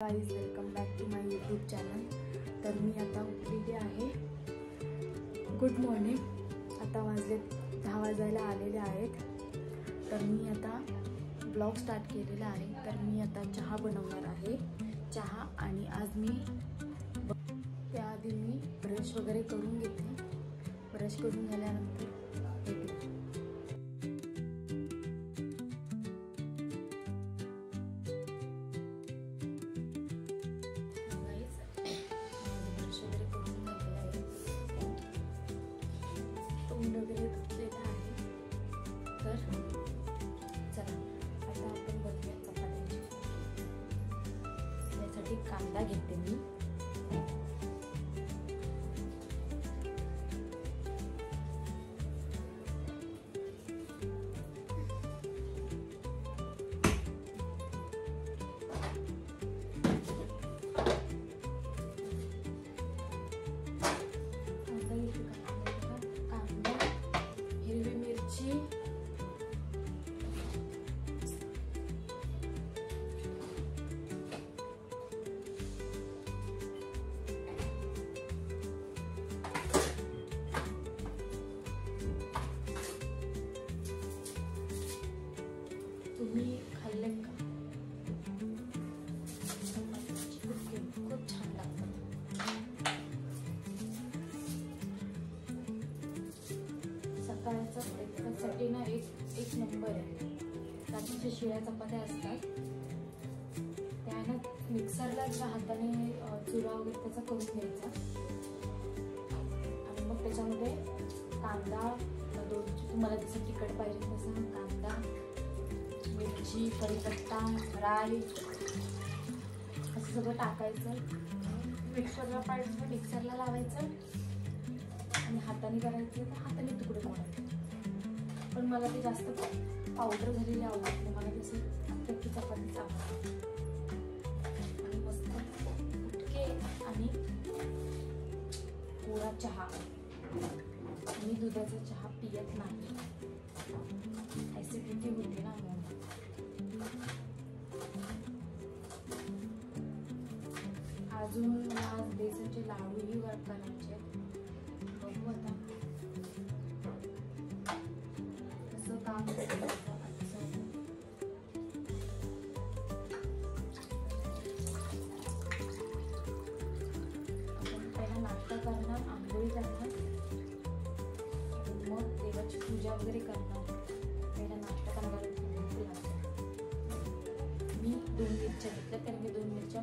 Guys, welcome back to my YouTube channel. तर मी आता उठलेली आहे। Good morning. आता वाजले 10 वाजायला आलेले आहेत। तर मी आता ब्लॉग स्टार्ट केलेला आहे। तर मी आता चहा बनवणार आहे। चहा आणि आज मी त्याआधी मी ब्रश वगैरे करून घेते। ब्रश करून झाल्यानंतर वगैरे धुतलेला आहे। तर चला आता आपण बनवूया चपात्यांची। यासाठी कांदा घेते मी। तुम्ही खाल्ले का? खूप छान लागतात। सकाळचा ब्रेकफास्टसाठी ना एक नंबर आहे। रात्रीच्या शिळ्या चपात्या असतात त्या ना मिक्सरला हाताने चुरा वगैरे त्याचा करून घ्यायचा आणि मग त्याच्यामध्ये कांदा तुम्हाला जसं तिखट पाहिजे तसं कांदा, मिरची, कढीपत्ता, राई असं सगळं टाकायचं। मिक्सरला पाडायचं, मिक्सरला लावायचं आणि हाताने करायचं तर हाताने तुकडे मोडायचे। पण मला ते जास्त पावडर झालेली आवडत नाही। मला तसं अख्खी चपातीच आवडते। आणि मस्त उटके आणि कोरा चहा। मी दुधाचा चहा पियत नाही, ऍसिडिटी होते ना म्हणून। अजून मला आज बेसनचे लाडूही करायचे। बघू आता कसं काम करायचं। आपण पहिला नाश्ता करणार, आंघोळी करणार, मग देवाची पूजा वगैरे करणार। पहिला नाश्ता करणार। मी 2 मिरच्या घेतल्या, कारण मी 2 मिरच्या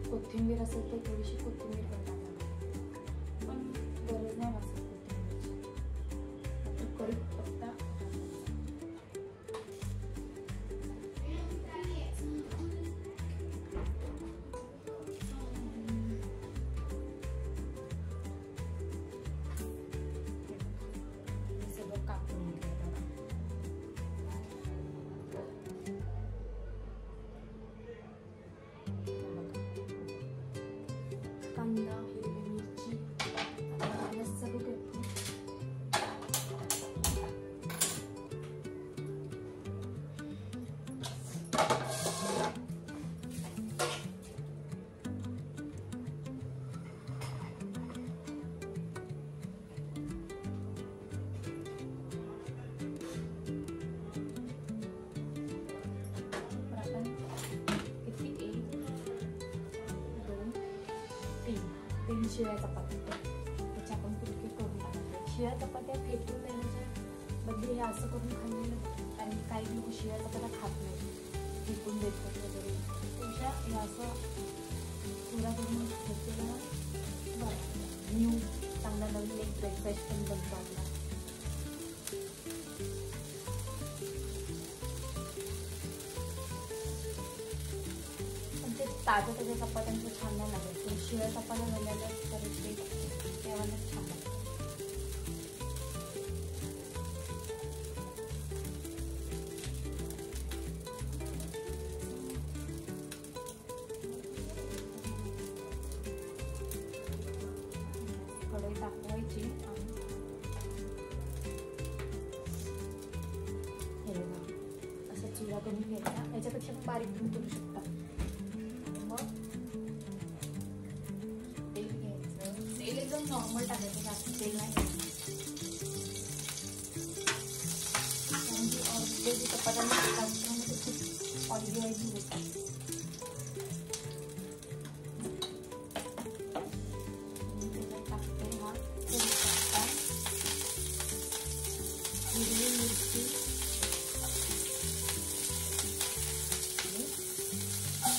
कोथिंबीर असेल तर थोडीशी कोथिंबीर पण टाकावी, पण गरज नाही वाटत कोथिंबीरची। कढीपत्ता सगळं कापून घेतलं। कांदा, हिरवी मिरची सगळं घेतलं। तीन शिळ्या चपात्या त्याच्या आपण फुलके करून टाकतो। शिळ्या चपात्या फेकून देण्याच्या बदली हे असं करून खाल्लेलं। आणि काही लोक शिळ्या चपात्या खात नाही, फेकून देतात वगैरे। त्याच्या हे असं चुरा करून घेतलेलं बरं। न्यू चांगला नवीन एक ब्रेकफास्ट पण बनतो आपला। ताज्या चपात्यांचं छान नाही लागत। शिळ्या चपात्या झालेल्या तर ते तेव्हाच छान लागतं। कढई टाकवायची आणि हे शिरा करून घ्यायचा. याच्यापेक्षा बारीक तुम्ही करू शकता. मग तेल घ्यायचं. तेल एकदम नॉर्मल टाकायचं, जास्त तेल नाही. म्हणजे चपात्यांमध्ये खूप ऑइली ऑइली होतात. हिरवी मिरची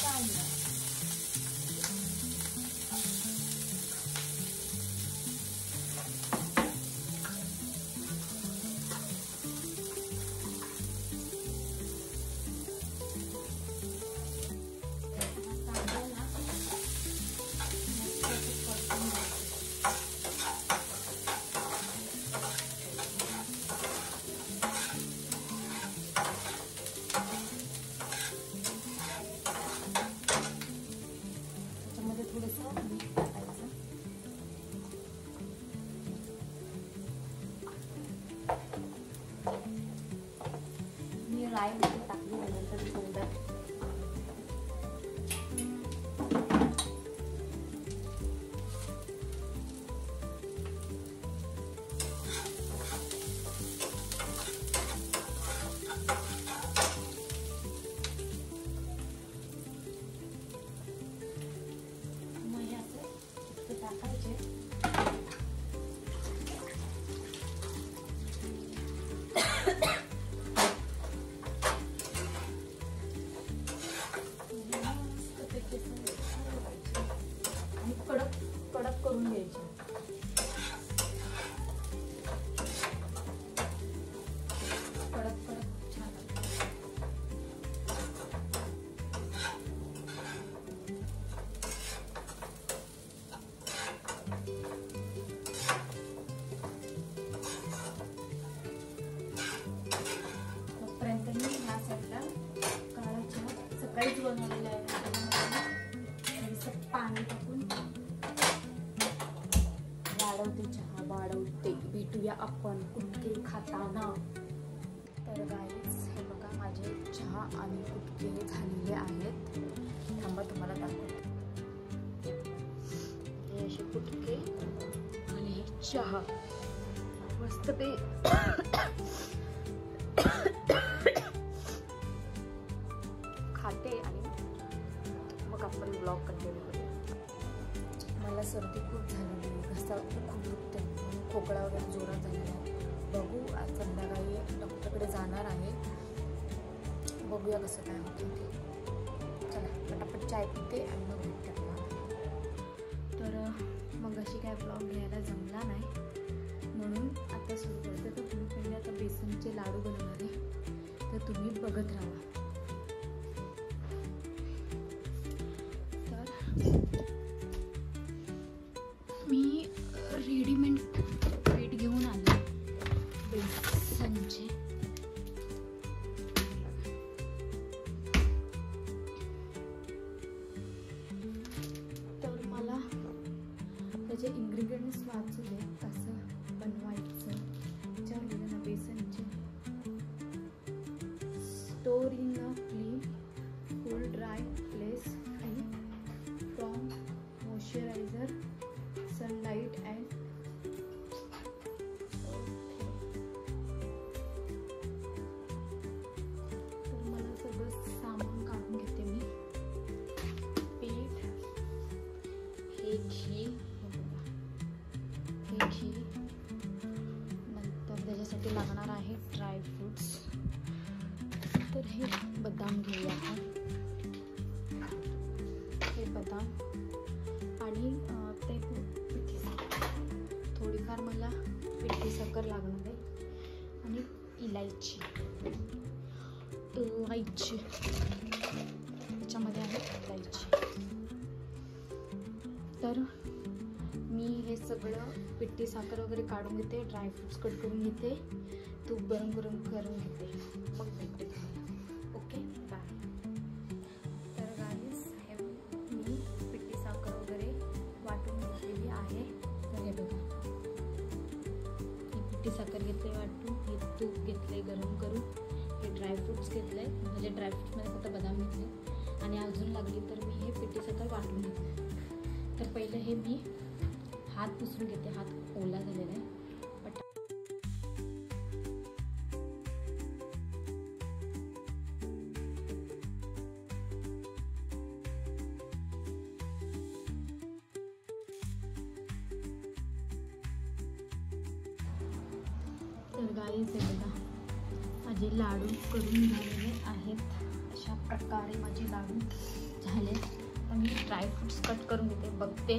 कांदा. मी राई मध्ये टाकली नंतर थोडं कडक करून घ्यायचे. कडक छान. तोपर्यंत मी ह्या साईडला काळा चहा सकाळीच बनवलेला आहे. पाणी टाकून वाढवते, चहा वाढवते. भेटूया आपण कुटके खाताना. तर गाईस हे बघा माझे चहा आणि कुटके झालेले आहेत. थांबा तुम्हाला दाखवते. हे असे कुटके आणि चहा मस्त ते खाते आणि मग आपण ब्लॉग कंटिन्यू करूया. मला सर्दी खूप झालेली आहे, घसा खूप दुखते, खोकला वगैरे जोरात झालेला आहे. बघू आज संध्याकाळी डॉक्टरकडे जाणार आहे. बघूया कसं काय होतं ते. चला पटापट चाय पिते आणि मग भेटते आपल्याला. तर मग अशी काय ब्लॉग घ्यायला जमला नाही म्हणून आता सुरू करते. तर तुम्ही पहिले आता बेसनचे लाडू बनवणार आहे, तर तुम्ही बघत राहा. मी रेडीमेड पीठ घेऊन आले बेसनचे. तर मला त्याचे इंग्रेडियंट्स वाचू दे कसं बनवायचं. विचारलेलं ना बेसनचे. Store in a clean cool dry place free from moisturiser sunlight and तर मला सगळं सामान काढून घेते मी. पीठ, हे घी, नंतर त्याच्यासाठी लागणार आहे ड्राय फ्रूट्स. तर हे बदाम घेऊया आपण. हे बदाम आणि ते थोडीफार मला पिठी साखर लागणार आहे आणि इलायची. त्याच्यामध्ये आहे इलायची. तर मी हे सगळं पिठी साखर वगैरे काढून घेते, ड्रायफ्रूट्स कट करून घेते, तूप गरम करून घेते, मग भेटते तुम्हाला. Okay bye. तर गाईस हे मी पिठी साखर वगैरे वाटून घेतलेली आहे. तर हे बघा, ही पिठी साखर घेतली वाटून, हे तूप घेतले गरम करून, हे ड्रायफ्रूट्स घेतले, म्हणजे ड्रायफ्रूट्समध्ये फक्त बदाम घेतले आणि अजून लागली तर मी हे पिठीसाखर वाटून घेतले. तर पहिले हे मी हात पुसून घेते, हात ओला झालेला आहे. तर गाईस हे बघा माझे लाडू करून झालेले आहेत. अशा प्रकारे माझे लाडू झाले. तर मी ड्रायफ्रूट्स कट करून घेते, बघते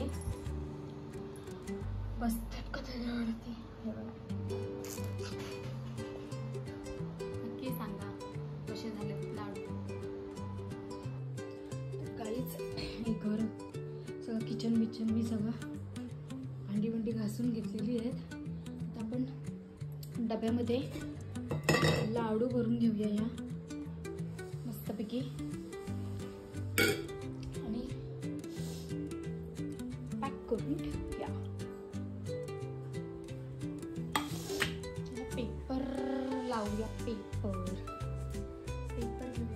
बसते का त्याच्यावरती. हे बघा नक्की सांगा कसे झाले लाडू. तर गाईस हे घर सगळं किचन बिचन मी सगळं भांडी घासून घेतलेली आहेत. आता आपण डब्यामध्ये लाडू भरून घेऊया या मस्तपैकी आणि पॅक करून ठेवूया. पेपर लावूया, पेपर घेऊया.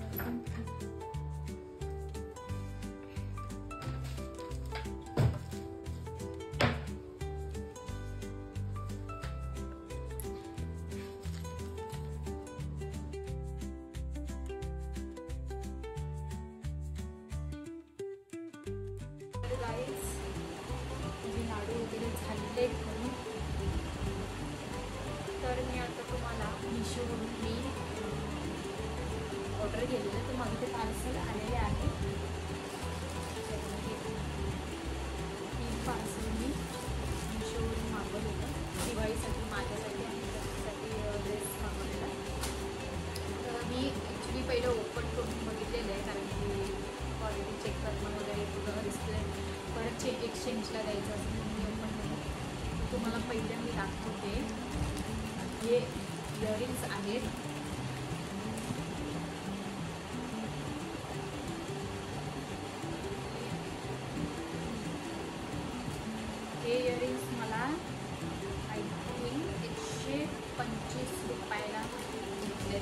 गाईस माझे लाडू वगैरे झाले म्हणून तर मी आता तुम्हाला मिशोवरून मी ऑर्डर केलेलं, तर माझं ते पार्सल आलेले आहे. ही पार्सल मी मिशोवरून मागवलं होतं दिवाळीसाठी माझ्यासाठी आणि त्याच्यासाठी ड्रेस मागवलेला. तर मी ॲक्च्युली पहिलं ओपन करून बघितलेलं आहे, कारण की क्वालिटी चेक करणं वगैरे कुठं डिस्प्ले परत एक्सचेंजला द्यायचं असं मी ओपन केलं. तुम्हाला पहिल्या मी दाखवते. हे इयरिंग्स आहेत. हे इयरिंग्स मला आय थिंक 125 रुपयाला घेतले.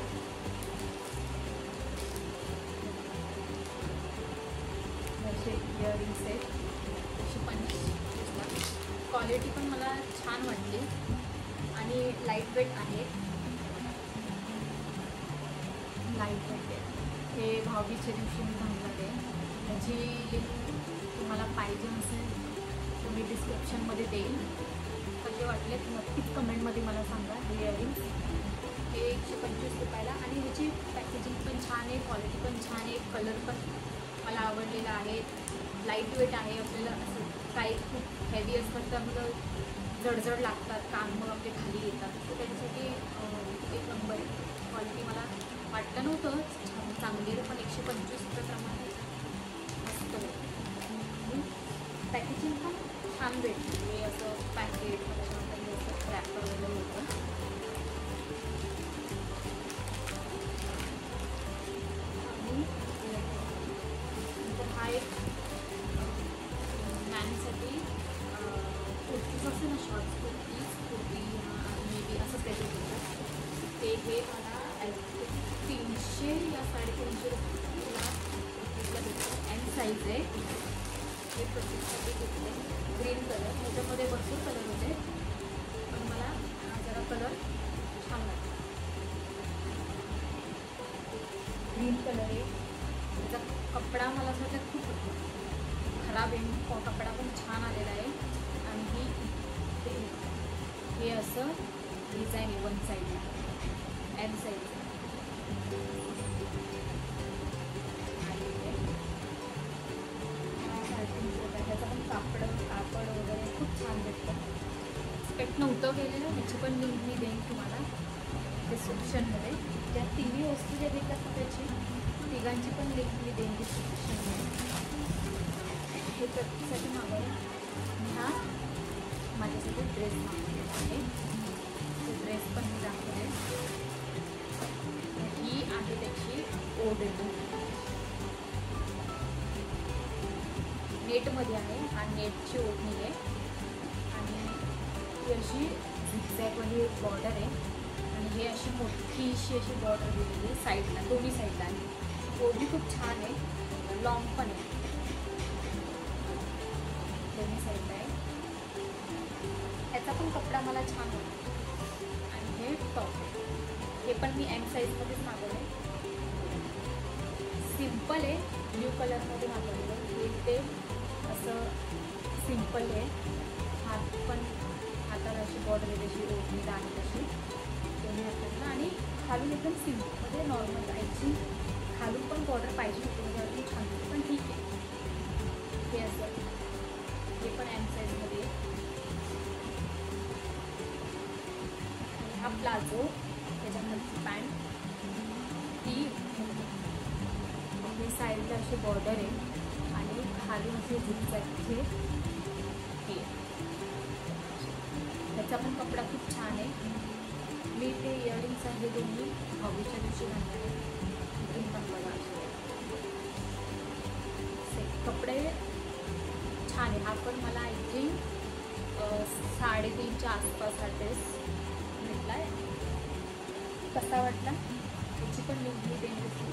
असे इयरिंग्स आहेत 125ला. क्वालिटी पण मला छान वाटली आणि लाईट वेट आहे. लाईट वेट आहे. हे भाऊबीजेच्या दिवशी मी घालणार आहे. त्याची लिंक तुम्हाला पाहिजे असेल तर मी डिस्क्रिप्शनमध्ये देईन. कसे वाटले नक्कीच कमेंटमध्ये मला सांगा. हे इयरिंग्स हे 125 रुपयाला आणि ह्याची पॅकेजिंग पण छान आहे, क्वालिटी पण छान आहे, कलर पण मला आवडलेला आहे. लाईट वेट आहे. आपल्याला असं काही खूप हेवी असतात तर मग जडजड लागतात, कान मग आपले खाली येतात. तर त्याच्यासाठी एक नंबर आहे. क्वालिटी मला वाटलं नव्हतं चांगली आहे, पण 125 रुपयाप्रमाणे मस्त आहे. पॅकेजिंग पण छान भेटते. हे असं पॅकेट त्याच्यामध्ये असं रॅपर वगैरे होतं. आणि नंतर हा एक मॅनसाठी कुर्तीज असते ना, शॉर्ट्स कुर्ती मे बी असं काहीतरी होतं. ते हे मला 300 या 350 रुपयाला कुर्तीजला भेटतं. एम साईज आहे. हे कुर्तीसाठी घेतले. ग्रीन कलर, ह्याच्यामध्ये भरपूर कलर होते पण मला हा जरा कलर छान वाटतो. ग्रीन कलर आहे. त्याचा कपडा मला असं वाटतं खूप खराब आहे. कपडा पण छान आलेला आहे. आणि हे असं डिझाईन आहे वन साईडला. एम साईज त्याचं पण कापड वगैरे खूप छान भेटतं. एक्सपेक्ट नव्हतं केलेलं. ह्याची पण लिंक मी देईन तुम्हाला डिस्क्रिप्शनमध्ये. ज्या तिन्ही वस्तू ज्या भेटतात त्याची तिघांची पण लिंक मी देईन डिस्क्रिप्शनमध्ये. हे प्रत्येकासाठी मागवलं. हा माझ्यासाठी ड्रेस मागवलेला आहे. तो ड्रेस पण मी दाखवले. ही आहे त्याची ओढणी. नेटमध्ये आहे. हा नेटची ओढणी आहे आणि ती अशी झिगझॅगवाली बॉर्डर आहे आणि हे अशी मोठीशी अशी बॉर्डर दिलेली आहे साईडला, दोन्ही साईडला आहे. ओढणी खूप छान आहे, लॉंग पण आहे, दोन्ही साईडला आहे. ह्याचा पण कपडा मला छान होता. आणि हे टॉप आहे, हे पण मी एम साईजमध्येच मागवलं आहे. सिम्पल आहे, ब्ल्यू कलरमध्ये मागवलेलं आहे. हे ते असं सिम्पल आहे. हात पण, हाताला अशी बॉर्डर आहे तशी, ओढणी आहे तशी दोन्ही हाताला. आणि खालून एकदम सिम्पल म्हणजे नॉर्मल जायची, खालून पण बॉर्डर पाहिजे होती म्हणजे अजून छान होती, पण ठीक आहे. हे असं, हे पण एम साईजमध्ये आहे. हा प्लाझो, त्याच्यानंतर पॅन्ट, ती साईडला अशी बॉर्डर आहे आणि खाली असे झिगझॅगचे हे. त्याचा पण कपडा खूप छान आहे. मी ते इयरिंग्स आहे दोन्ही हॉबीच्या दिवशी घालणार आहे. इथून पण बघा कपडे छान आहे. हा पण मला आय थिंक 3.5च्या आसपास हा ड्रेस भेटला आहे. कसा वाटला त्याची पण लिंक मी देईन.